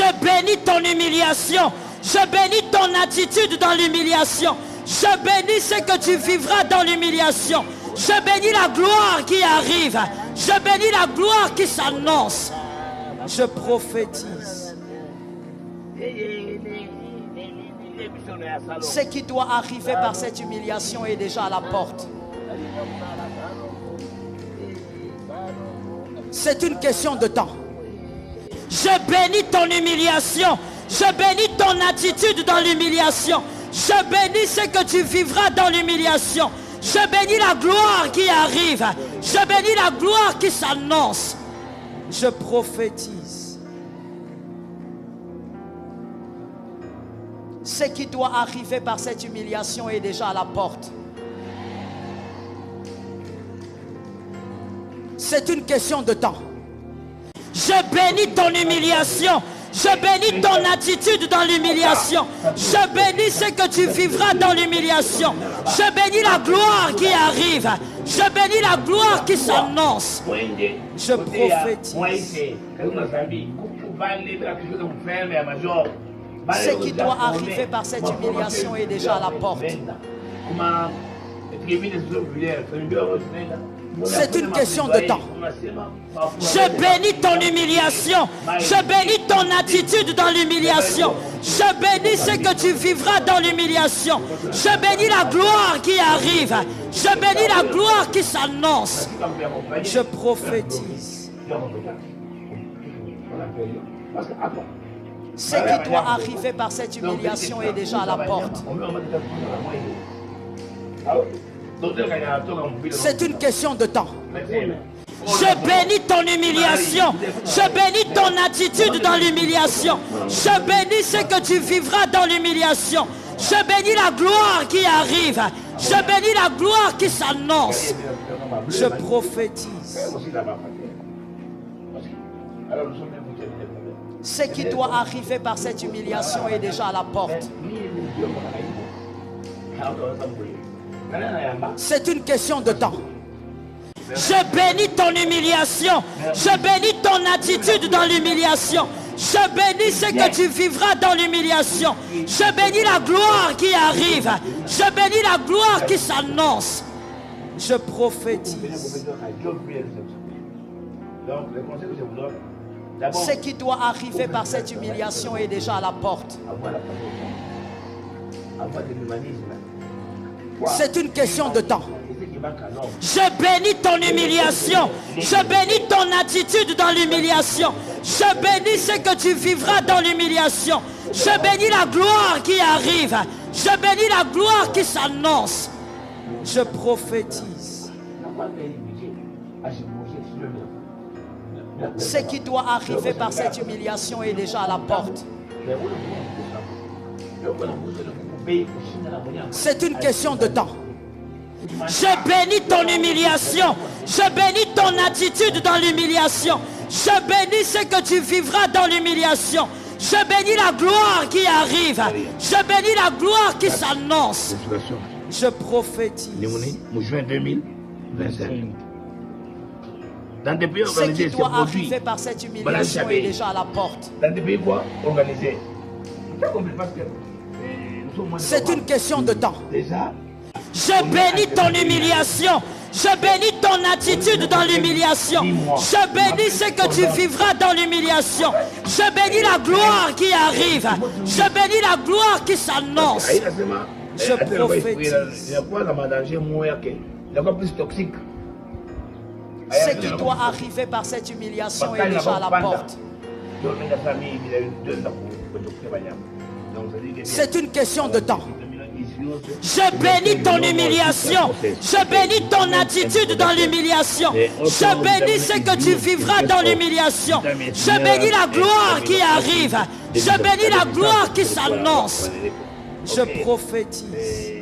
Je bénis ton humiliation. Je bénis ton attitude dans l'humiliation. Je bénis ce que tu vivras dans l'humiliation. Je bénis la gloire qui arrive. Je bénis la gloire qui s'annonce. Je prophétise. Ce qui doit arriver par cette humiliation est déjà à la porte. C'est une question de temps. Je bénis ton humiliation. Je bénis ton attitude dans l'humiliation. Je bénis ce que tu vivras dans l'humiliation. Je bénis la gloire qui arrive. Je bénis la gloire qui s'annonce. Je prophétise. Ce qui doit arriver par cette humiliation est déjà à la porte. C'est une question de temps. Je bénis ton humiliation. Je bénis ton attitude dans l'humiliation. Je bénis ce que tu vivras dans l'humiliation. Je bénis la gloire qui arrive. Je bénis la gloire qui s'annonce. Je prophétise. Ce qui doit arriver par cette humiliation est déjà à la porte. C'est une question de temps. Je bénis ton humiliation. Je bénis ton attitude dans l'humiliation. Je bénis ce que tu vivras dans l'humiliation. Je bénis la gloire qui arrive. Je bénis la gloire qui s'annonce. Je prophétise. Ce qui doit arriver par cette humiliation est déjà à la porte. C'est une question de temps. Je bénis ton humiliation. Je bénis ton attitude dans l'humiliation. Je bénis ce que tu vivras dans l'humiliation. Je bénis la gloire qui arrive. Je bénis la gloire qui s'annonce. Je prophétise. Ce qui doit arriver par cette humiliation est déjà à la porte. C'est une question de temps. Je bénis ton humiliation. Je bénis ton attitude dans l'humiliation. Je bénis ce que tu vivras dans l'humiliation. Je bénis la gloire qui arrive. Je bénis la gloire qui s'annonce. Je prophétise. Ce qui doit arriver par cette humiliation est déjà à la porte. C'est une question de temps. Je bénis ton humiliation. Je bénis ton attitude dans l'humiliation. Je bénis ce que tu vivras dans l'humiliation. Je bénis la gloire qui arrive. Je bénis la gloire qui s'annonce. Je prophétise. Ce qui doit arriver par cette humiliation est déjà à la porte. C'est une question de temps. Je bénis ton humiliation. Je bénis ton attitude dans l'humiliation. Je bénis ce que tu vivras dans l'humiliation. Je bénis la gloire qui arrive. Je bénis la gloire qui s'annonce. Je prophétise. Juin 2025. Dans des pays Ce qui doit arriver par cette humiliation est déjà à la porte. Dans des pays quoi organisés. C'est une question de temps. Je bénis ton humiliation. Je bénis ton attitude dans l'humiliation. Je bénis ce que tu vivras dans l'humiliation. Je bénis la gloire qui arrive. Je bénis la gloire qui s'annonce. Je prophétise. Ce qui doit arriver par cette humiliation est déjà à la porte. C'est une question de temps. Je bénis ton humiliation. Je bénis ton attitude dans l'humiliation. Je bénis ce que tu vivras dans l'humiliation. Je bénis la gloire qui arrive. Je bénis la gloire qui s'annonce. Je prophétise.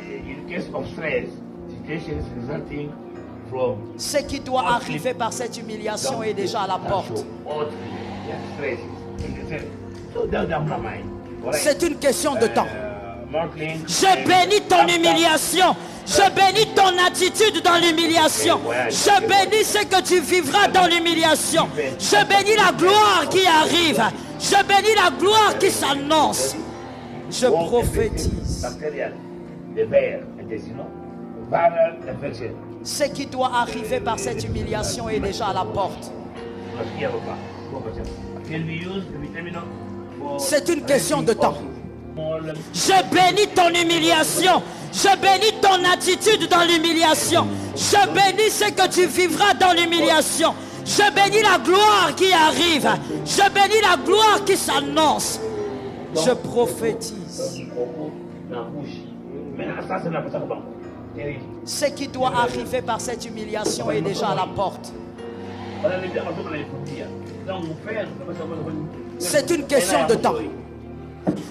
Ce qui doit arriver par cette humiliation est déjà à la porte. C'est une question de temps. Je bénis ton humiliation. Je bénis ton attitude dans l'humiliation. Je bénis ce que tu vivras dans l'humiliation. Je bénis la gloire qui arrive. Je bénis la gloire qui s'annonce. Je prophétise. Les vers intestinaux, barres infectieuses. Ce qui doit arriver par cette humiliation est déjà à la porte. C'est une question de temps. Je bénis ton humiliation. Je bénis ton attitude dans l'humiliation. Je bénis ce que tu vivras dans l'humiliation. Je bénis la gloire qui arrive. Je bénis la gloire qui s'annonce. Je prophétise. Ce qui doit arriver par cette humiliation est déjà à la porte. C'est une question de temps.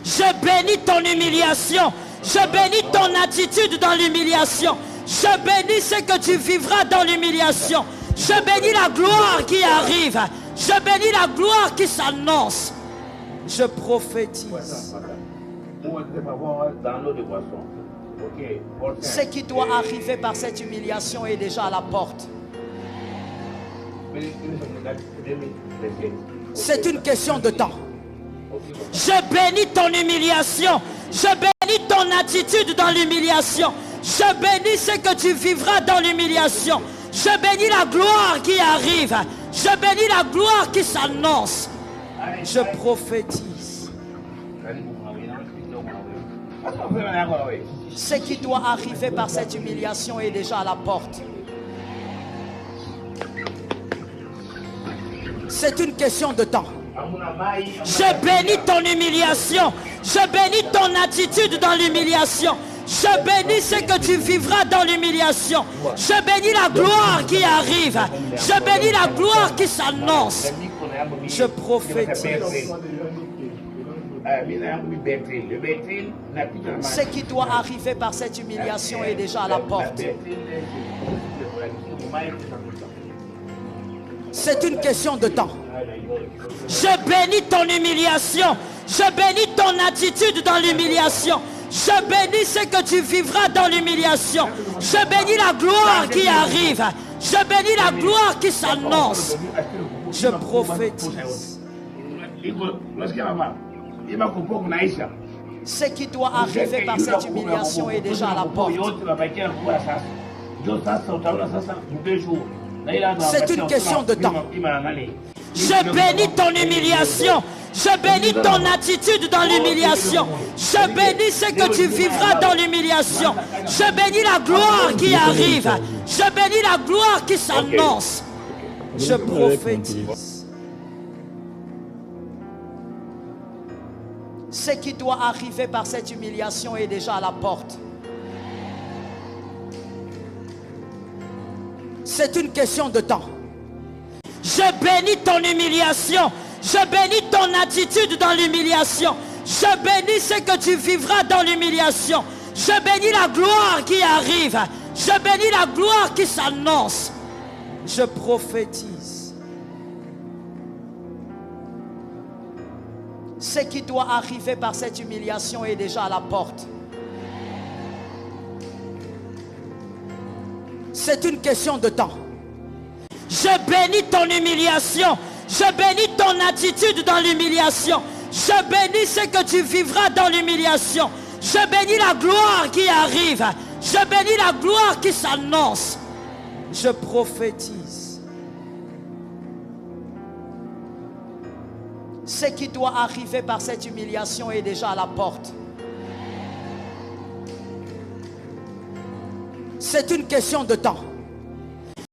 Je bénis ton humiliation. Je bénis ton attitude dans l'humiliation. Je bénis ce que tu vivras dans l'humiliation. Je bénis la gloire qui arrive. Je bénis la gloire qui s'annonce. Je prophétise. Ce qui doit arriver par cette humiliation est déjà à la porte. C'est une question de temps. Je bénis ton humiliation. Je bénis ton attitude dans l'humiliation. Je bénis ce que tu vivras dans l'humiliation. Je bénis la gloire qui arrive. Je bénis la gloire qui s'annonce. Je prophétise. Ce qui doit arriver par cette humiliation est déjà à la porte. C'est une question de temps. Je bénis ton humiliation. Je bénis ton attitude dans l'humiliation. Je bénis ce que tu vivras dans l'humiliation. Je bénis la gloire qui arrive. Je bénis la gloire qui s'annonce. Je prophétise. Ce qui doit arriver par cette humiliation est déjà à la porte. C'est une question de temps. Je bénis ton humiliation. Je bénis ton attitude dans l'humiliation. Je bénis ce que tu vivras dans l'humiliation. Je bénis la gloire qui arrive. Je bénis la gloire qui s'annonce. Je prophétise. Ce qui doit arriver par cette humiliation est déjà à la porte. C'est une question de temps. Je bénis ton humiliation. Je bénis ton attitude dans l'humiliation. Je bénis ce que tu vivras dans l'humiliation. Je bénis la gloire qui arrive. Je bénis la gloire qui s'annonce. Je prophétise. Ce qui doit arriver par cette humiliation est déjà à la porte. C'est une question de temps. Je bénis ton humiliation. Je bénis ton attitude dans l'humiliation. Je bénis ce que tu vivras dans l'humiliation. Je bénis la gloire qui arrive. Je bénis la gloire qui s'annonce. Je prophétise. Ce qui doit arriver par cette humiliation est déjà à la porte. C'est une question de temps. Je bénis ton humiliation. Je bénis ton attitude dans l'humiliation. Je bénis ce que tu vivras dans l'humiliation. Je bénis la gloire qui arrive. Je bénis la gloire qui s'annonce. Je prophétise. Ce qui doit arriver par cette humiliation est déjà à la porte. C'est une question de temps.